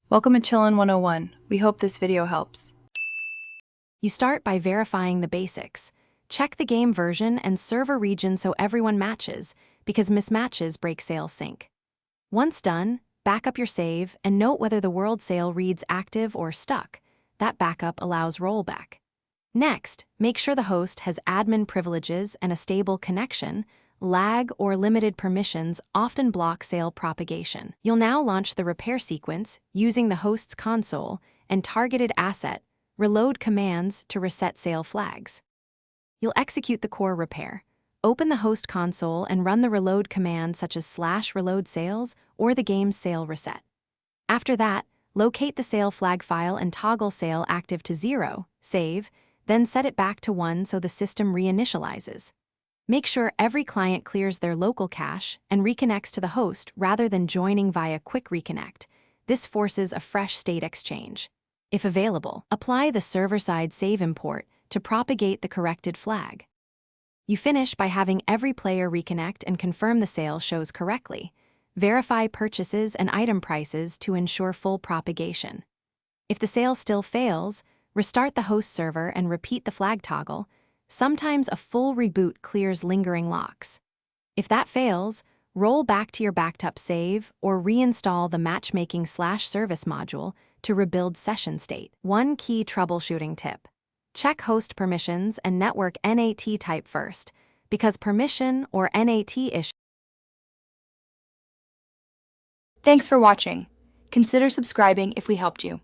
Welcome to Chillin' 101. We hope this video helps. You start by verifying the basics. Check the game version and server region so everyone matches, because mismatches break sale sync. Once done, back up your save and note whether the world sale reads active or stuck. That backup allows rollback. Next, make sure the host has admin privileges and a stable connection. Lag or limited permissions often block sale propagation. You'll now launch the repair sequence using the host's console and targeted asset reload commands to reset sale flags. You'll execute the core repair. Open the host console and run the reload command such as /reload sales or the game's sale reset. After that, locate the sale flag file and toggle sale active to 0, save, then set it back to 1 so the system reinitializes. Make sure every client clears their local cache and reconnects to the host rather than joining via quick reconnect. This forces a fresh state exchange. If available, apply the server-side save import to propagate the corrected flag. You finish by having every player reconnect and confirm the sale shows correctly. Verify purchases and item prices to ensure full propagation. If the sale still fails, restart the host server and repeat the flag toggle. Sometimes a full reboot clears lingering locks. If that fails, roll back to your backed up save or reinstall the matchmaking/service module to rebuild session state. One key troubleshooting tip: check host permissions and network NAT type first, because permission or NAT issues. Thanks for watching. Consider subscribing if we helped you.